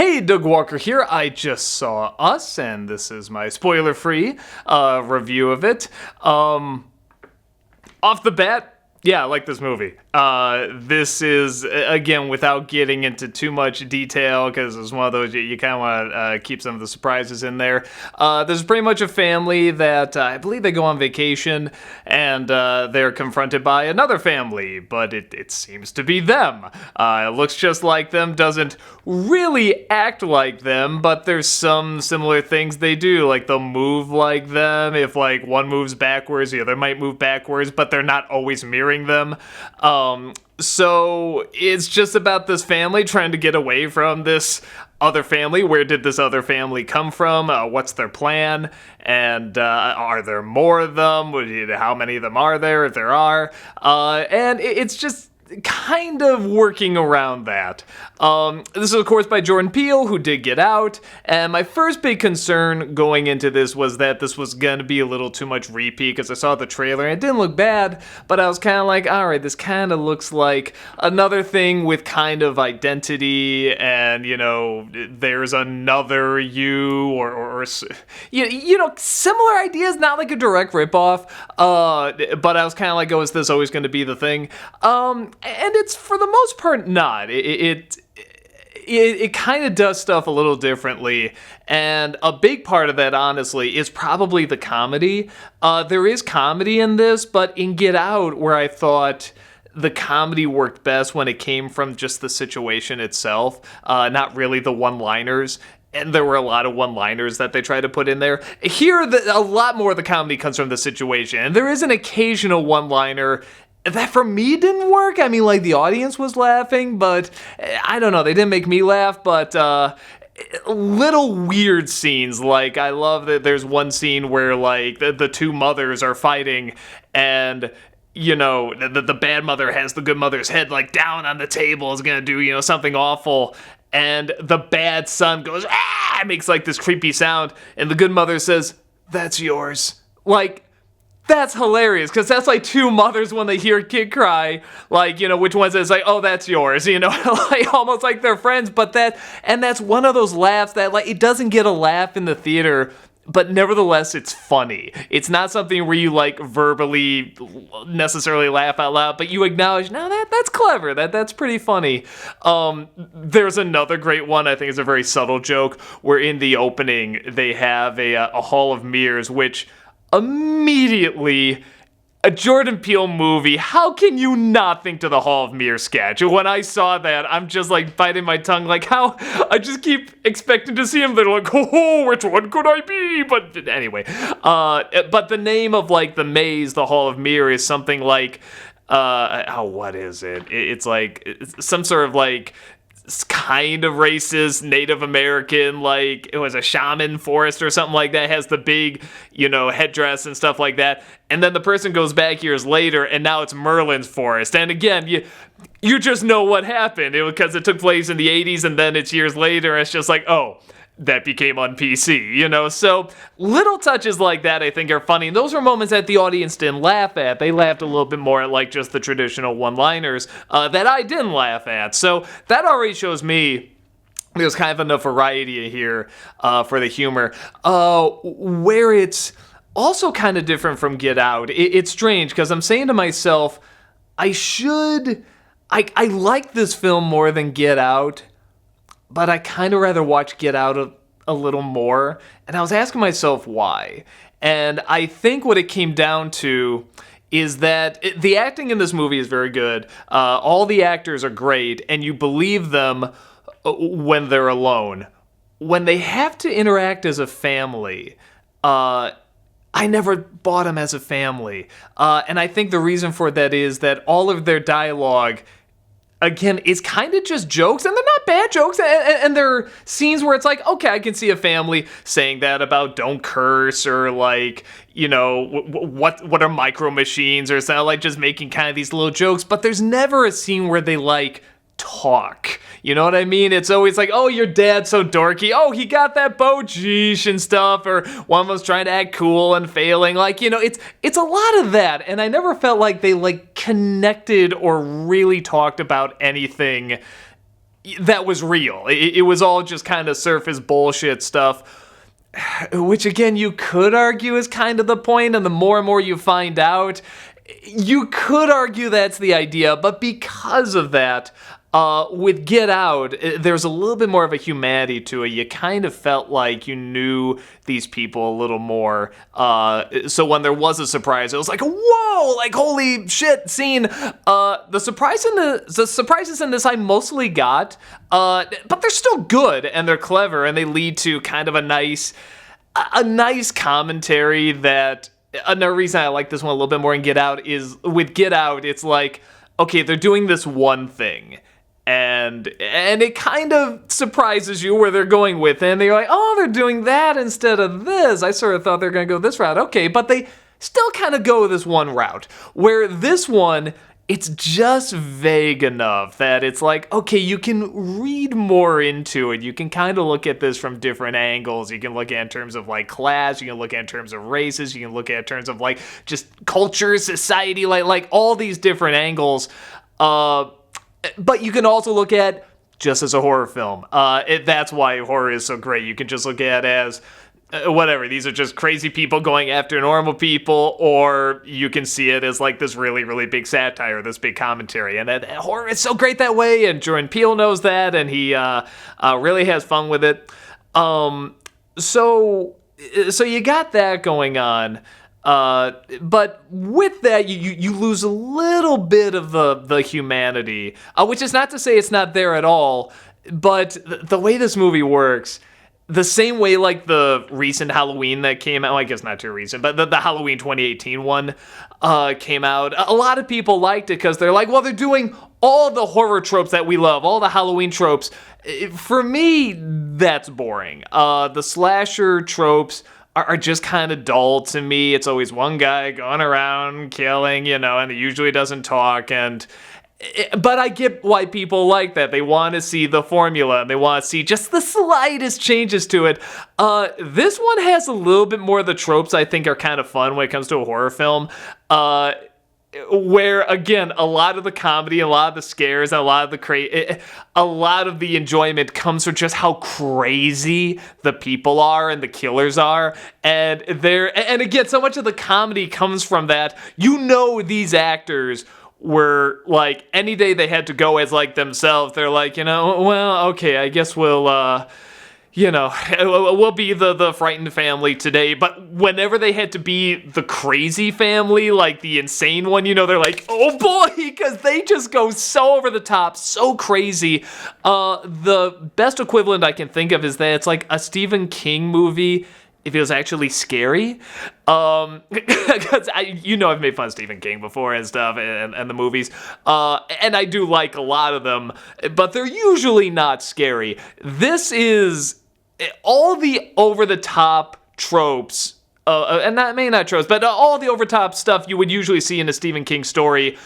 Hey, Doug Walker here. I just saw Us, and this is my spoiler-free review of it. Off the bat, yeah, I like this movie. This is, again, without getting into too much detail, because it's one of those, you kind of want to keep some of the surprises in there. There's pretty much a family that, I believe they go on vacation, and they're confronted by another family, but it seems to be them. It looks just like them, doesn't really act like them, but there's some similar things they do, like they'll move like them. If like one moves backwards, the other might move backwards, but they're not always mirroring them. So it's just about this family trying to get away from this other family. Where did this other family come from? What's their plan? And are there more of them? How many of them are there, if there are? And it's just kind of working around that. This is, of course, by Jordan Peele, who did Get Out, and my first big concern going into this was that this was going to be a little too much repeat, because I saw the trailer, and it didn't look bad, but I was kind of like, alright, this kind of looks like another thing with kind of identity, and, you know, there's another you, or you know, similar ideas, not like a direct ripoff, but I was kind of like, oh, is this always going to be the thing? And it's, for the most part, not. It kind of does stuff a little differently, and a big part of that, honestly, is probably the comedy. There is comedy in this, but in Get Out, where I thought the comedy worked best when it came from just the situation itself, not really the one-liners. And there were a lot of one-liners that they tried to put in there. Here, a lot more of the comedy comes from the situation, and there is an occasional one-liner that for me didn't work. I mean, like, the audience was laughing, but I don't know, they didn't make me laugh, but little weird scenes. Like, I love that there's one scene where, like, the two mothers are fighting, and, you know, the bad mother has the good mother's head, like, down on the table, is gonna do, you know, something awful, and the bad son goes, ah, makes, like, this creepy sound, and the good mother says, that's yours. Like, that's hilarious, because that's like two mothers when they hear a kid cry, like, you know, which one's like, oh, that's yours, you know, like, almost like they're friends, but that's one of those laughs that, like, it doesn't get a laugh in the theater, but nevertheless, it's funny. It's not something where you, like, verbally necessarily laugh out loud, but you acknowledge, no, that's clever, that's pretty funny. There's another great one, I think it's a very subtle joke, where in the opening, they have a hall of mirrors, which immediately, a Jordan Peele movie, how can you not think to the Hall of Mirrors sketch? When I saw that, I'm just like biting my tongue, like how, I just keep expecting to see him, they're like, oh, which one could I be? But anyway, but the name of like the maze, the Hall of Mirrors, is something like, what is it? It's like, some sort of like, kind of racist Native American, like it was a shaman forest or something like that, has the big, you know, headdress and stuff like that, and then the person goes back years later and now it's Merlin's forest, and again, you just know what happened, because it took place in the 80s and then it's years later, and it's just like, oh, that became on PC, you know? So little touches like that I think are funny, and those were moments that the audience didn't laugh at. They laughed a little bit more at like just the traditional one-liners that I didn't laugh at. So that already shows me there's kind of enough variety here for the humor. Where it's also kind of different from Get Out, it's strange, because I'm saying to myself, I like this film more than Get Out, but I kind of rather watch Get Out a little more, and I was asking myself why. And I think what it came down to is that the acting in this movie is very good. All the actors are great, and you believe them when they're alone. When they have to interact as a family, I never bought them as a family. And I think the reason for that is that all of their dialogue, again, it's kind of just jokes, and they're not bad jokes, and there are scenes where it's like, okay, I can see a family saying that about don't curse, or like, you know, what are micro machines, or something, like just making kind of these little jokes, but there's never a scene where they like talk. You know what I mean? It's always like, oh, your dad's so dorky. Oh, he got that bow, geesh, and stuff. Or one was trying to act cool and failing. Like, you know, it's a lot of that. And I never felt like they, like, connected or really talked about anything that was real. It was all just kind of surface bullshit stuff, which again, you could argue is kind of the point, and the more and more you find out, you could argue that's the idea, but because of that, with Get Out, there's a little bit more of a humanity to it. You kind of felt like you knew these people a little more. So when there was a surprise, it was like, whoa, like holy shit scene. The surprises in this I mostly got, but they're still good and they're clever and they lead to kind of a nice commentary that. Another reason I like this one a little bit more in Get Out is with Get Out, it's like, okay, they're doing this one thing. And it kind of surprises you where they're going with it. And you're like, oh, they're doing that instead of this. I sort of thought they were going to go this route. Okay, but they still kind of go this one route. Where this one, it's just vague enough that it's like, okay, you can read more into it. You can kind of look at this from different angles. You can look at it in terms of like class. You can look at it in terms of races. You can look at it in terms of like just culture, society, like all these different angles. But you can also look at just as a horror film. That's why horror is so great. You can just look at it as whatever. These are just crazy people going after normal people, or you can see it as like this really, really big satire, this big commentary. And horror is so great that way. And Jordan Peele knows that, and he really has fun with it. So you got that going on. But with that, you lose a little bit of the humanity, which is not to say it's not there at all, but the way this movie works, the same way like the recent Halloween that came out, well, I guess not too recent, but the Halloween 2018 one came out, a lot of people liked it because they're like, well, they're doing all the horror tropes that we love, all the Halloween tropes. For me, that's boring. The slasher tropes are just kind of dull to me. It's always one guy going around killing, and he usually doesn't talk. But I get why people like that. They want to see the formula and they want to see just the slightest changes to it. This one has a little bit more of the tropes I think are kind of fun when it comes to a horror film. Where again, a lot of the comedy, a lot of the scares, a lot of the enjoyment comes from just how crazy the people are and the killers are, and again, so much of the comedy comes from that. These actors were like, any day they had to go as like themselves, they're like, well, okay, I guess we'll be the frightened family today. But whenever they had to be the crazy family, like the insane one, they're like, oh boy, because they just go so over the top, so crazy. The best equivalent I can think of is that it's like a Stephen King movie if it was actually scary. Because I've made fun of Stephen King before and stuff, and the movies. And I do like a lot of them, but they're usually not scary. This is all the over-the-top tropes, and not tropes, but all the over-the-top stuff you would usually see in a Stephen King story,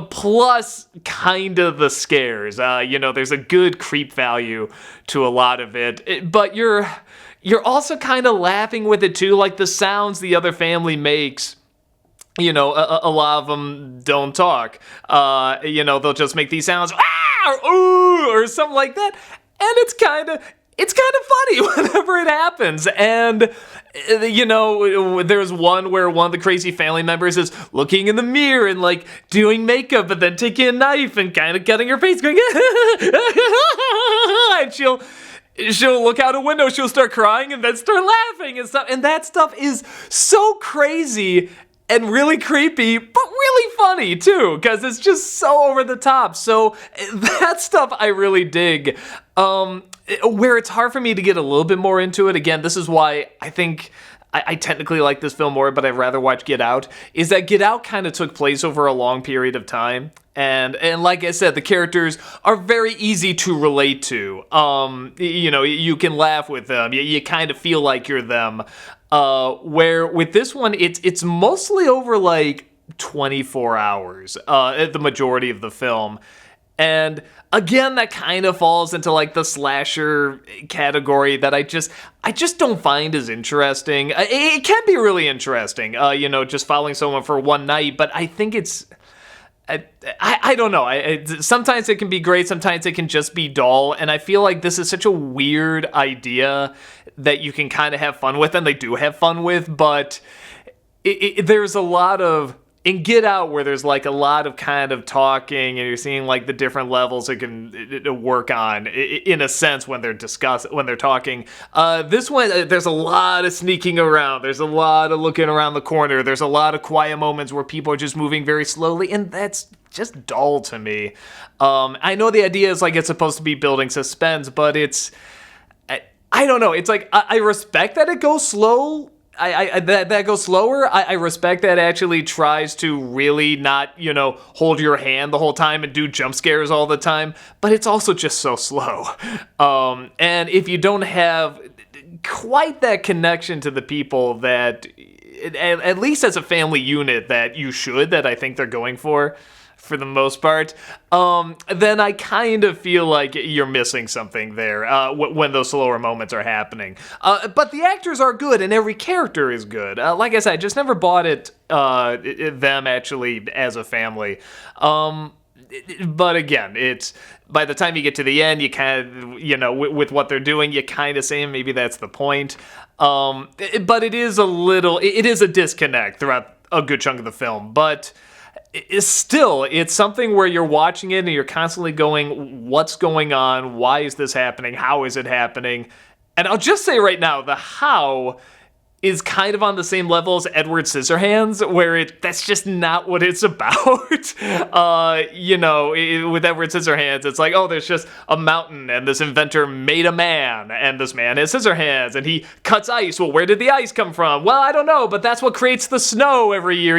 plus kind of the scares. There's a good creep value to a lot of it, but you're also kind of laughing with it too, like the sounds the other family makes. A lot of them don't talk. They'll just make these sounds, or ooh, or something like that, and it's kind of funny whenever it happens. And, there's one where one of the crazy family members is looking in the mirror and, like, doing makeup, but then taking a knife and kind of cutting her face, going, and she'll look out a window, she'll start crying, and then start laughing and stuff. And that stuff is so crazy and really creepy, but really funny too, because it's just so over the top. So that stuff I really dig. Where it's hard for me to get a little bit more into it, again, this is why I think I technically like this film more, but I'd rather watch Get Out, is that Get Out kind of took place over a long period of time. And like I said, the characters are very easy to relate to. You can laugh with them. You kind of feel like you're them. Where with this one, it's mostly over like 24 hours, the majority of the film. And again, that kind of falls into like the slasher category that I just don't find as interesting. It can be really interesting, just following someone for one night, but I think it's I don't know. Sometimes it can be great, sometimes it can just be dull, and I feel like this is such a weird idea that you can kind of have fun with, and they do have fun with, but there's a lot of... In Get Out, where there's like a lot of kind of talking, and you're seeing like the different levels it can work on, in a sense, when they're talking. This one, there's a lot of sneaking around. There's a lot of looking around the corner. There's a lot of quiet moments where people are just moving very slowly, and that's just dull to me. I know the idea is like it's supposed to be building suspense, but I don't know. It's like I respect that it goes slow. That goes slower. I respect that it actually tries to really not, hold your hand the whole time and do jump scares all the time, but it's also just so slow. And if you don't have quite that connection to the people that, at least as a family unit, that I think they're going for the most part, then I kind of feel like you're missing something there when those slower moments are happening. But the actors are good, and every character is good. Like I said, I just never bought them actually as a family. But again, it's by the time you get to the end, you kind of, with what they're doing, you kind of say maybe that's the point. But it is a disconnect throughout a good chunk of the film, but it's something where you're watching it and you're constantly going, what's going on? Why is this happening? How is it happening? And I'll just say right now, the how is kind of on the same level as Edward Scissorhands, where that's just not what it's about. With Edward Scissorhands, it's like, oh, there's just a mountain, and this inventor made a man, and this man has scissor hands, and he cuts ice. Well, where did the ice come from? Well, I don't know, but that's what creates the snow every year.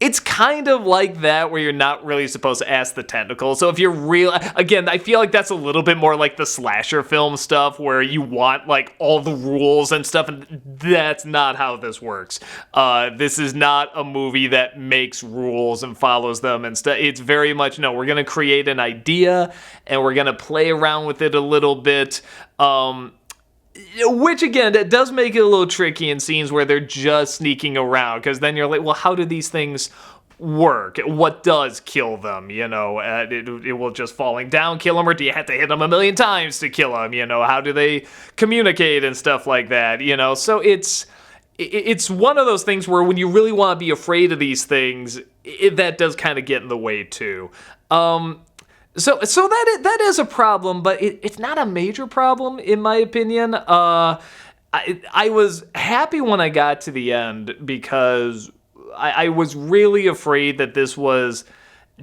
It's kind of like that, where you're not really supposed to ask the technical. So if you're again, I feel like that's a little bit more like the slasher film stuff, where you want like all the rules and stuff, and that's not how this works. This is not a movie that makes rules and follows them and stuff. It's very much, no, we're going to create an idea, and we're going to play around with it a little bit. Which, again, it does make it a little tricky in scenes where they're just sneaking around, because then you're like, well, how do these things work? What does kill them? It will just falling down kill them, or do you have to hit them a million times to kill them? How do they communicate and stuff like that? So it's one of those things where when you really want to be afraid of these things, that does kind of get in the way too. So that is a problem, but it's not a major problem in my opinion. I was happy when I got to the end, because I was really afraid that this was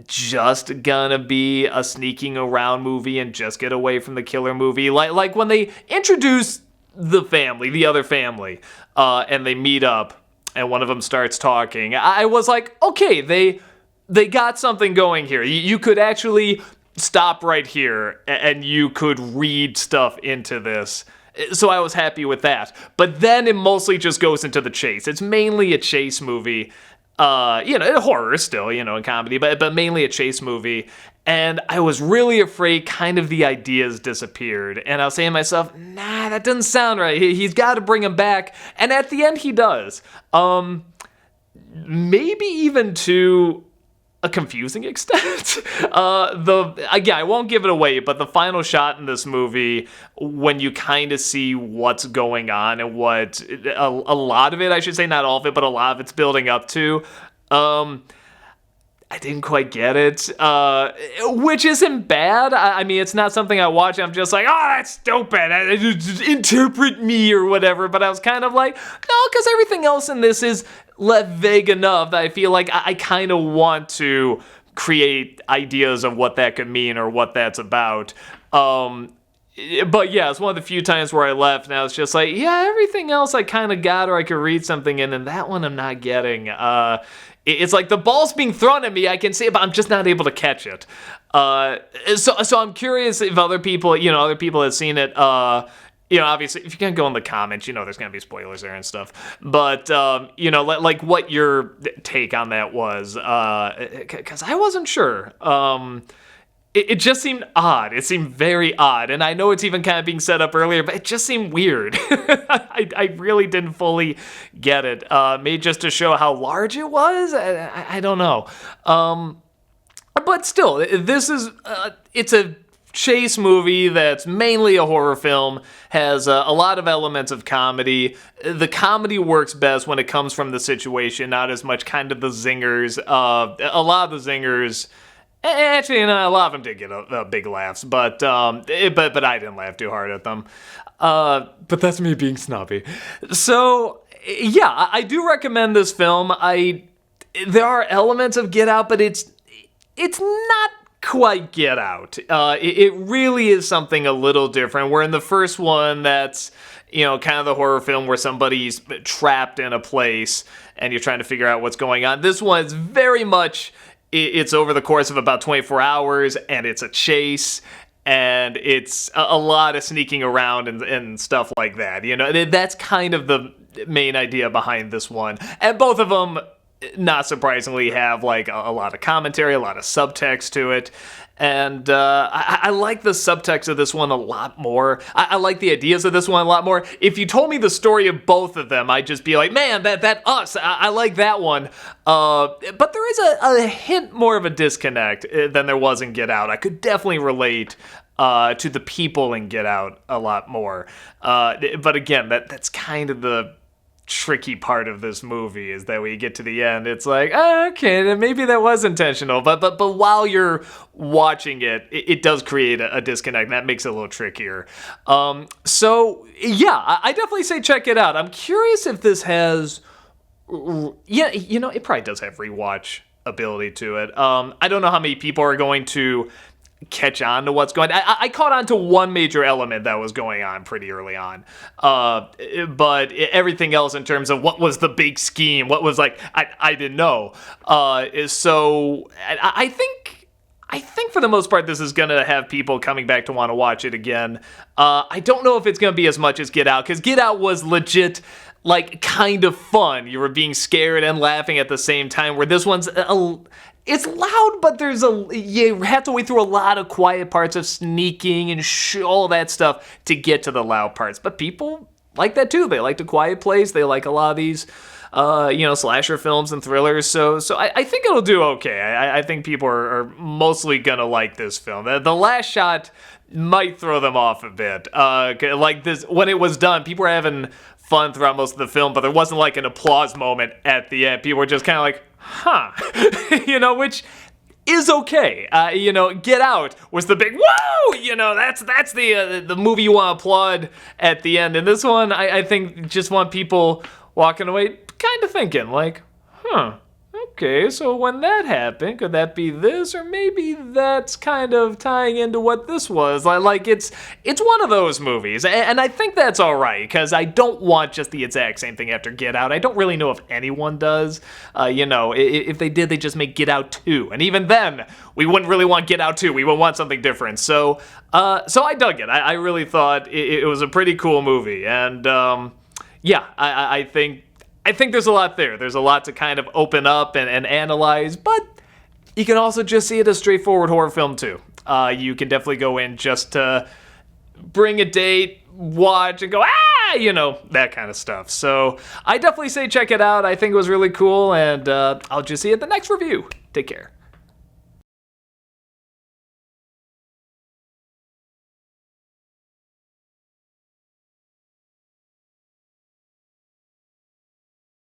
just gonna be a sneaking around movie and just get away from the killer movie. Like when they introduce the other family, and they meet up, and one of them starts talking, I was like, okay, they got something going here. You could actually stop right here, and you could read stuff into this. So I was happy with that. But then it mostly just goes into the chase. It's mainly a chase movie. Horror still, and comedy, but mainly a chase movie. And I was really afraid kind of the ideas disappeared. And I was saying to myself, nah, that doesn't sound right. He's got to bring him back. And at the end, he does. Maybe even to a confusing extent. I won't give it away, but the final shot in this movie, when you kind of see what's going on and what a lot of it, I should say, not all of it, but a lot of it's building up to, I didn't quite get it, which isn't bad. I mean, it's not something I watch and I'm just like, oh, that's stupid, interpret me or whatever, but I was kind of like, no, because everything else in this is left vague enough that I feel like I kind of want to create ideas of what that could mean or what that's about. But yeah, it's one of the few times where I left and I was just like, yeah, everything else I kind of got, or I could read something in, and that one I'm not getting. It's like the ball's being thrown at me, I can see it, but I'm just not able to catch it. So I'm curious if other people have seen it. Obviously, if you can go in the comments, there's going to be spoilers there and stuff. But, like what your take on that was, because I wasn't sure. it just seemed odd. It seemed very odd. And I know it's even kind of being set up earlier, but it just seemed weird. I really didn't fully get it. Maybe just to show how large it was? I don't know. But still, this is, it's a chase movie that's mainly a horror film, has a lot of elements of comedy. The comedy works best when it comes from the situation, not as much kind of the zingers. A lot of the zingers, actually, a lot of them did get big laughs, but I didn't laugh too hard at them. But that's me being snobby. So, yeah, I do recommend this film. There are elements of Get Out, but it's not quite Get Out. It really is something a little different. Where in the first one, that's, kind of the horror film where somebody's trapped in a place and you're trying to figure out what's going on. This one is very much, it's over the course of about 24 hours and it's a chase and it's a lot of sneaking around and stuff like that. That's kind of the main idea behind this one. And both of them, not surprisingly, have like a lot of commentary, a lot of subtext to it. And I like the subtext of this one a lot more. I like the ideas of this one a lot more. If you told me the story of both of them, I'd just be like, man, that us, I like that one. But there is a hint more of a disconnect than there was in Get Out. I could definitely relate to the people in Get Out a lot more. But again, that's kind of the tricky part of this movie, is that when you get to the end, it's like, okay, then maybe that was intentional, but while you're watching it does create a disconnect, and that makes it a little trickier. So yeah, I definitely say check it out. I'm curious if this has, it probably does have rewatch ability to it. I don't know how many people are going to catch on to what's going on. I caught on to one major element that was going on pretty early on. But everything else in terms of what was the big scheme, what was like, I didn't know. So I think for the most part, this is going to have people coming back to want to watch it again. I don't know if it's going to be as much as Get Out, because Get Out was legit, like, kind of fun. You were being scared and laughing at the same time, where this one's it's loud, but you have to wait through a lot of quiet parts of sneaking and all that stuff to get to the loud parts. But people like that too. They like the quiet place. They like a lot of these, slasher films and thrillers. So I think it'll do okay. I think people are mostly gonna like this film. The last shot might throw them off a bit. Like this, when it was done, people were having fun throughout most of the film, but there wasn't like an applause moment at the end. People were just kind of like, huh, which is okay. Get Out was the big whoa, that's the movie you want to applaud at the end. And this one, I think, just want people walking away kind of thinking like, huh, okay, so when that happened, could that be this? Or maybe that's kind of tying into what this was. Like it's one of those movies, and I think that's all right, because I don't want just the exact same thing after Get Out. I don't really know if anyone does. If they did, they just make Get Out 2. And even then, we wouldn't really want Get Out 2. We would want something different. So I dug it. I really thought it was a pretty cool movie. And I think there's a lot there. There's a lot to kind of open up and analyze, but you can also just see it as straightforward horror film too. You can definitely go in just to bring a date, watch, and go, that kind of stuff. So I definitely say check it out. I think it was really cool, and I'll just see you at the next review. Take care.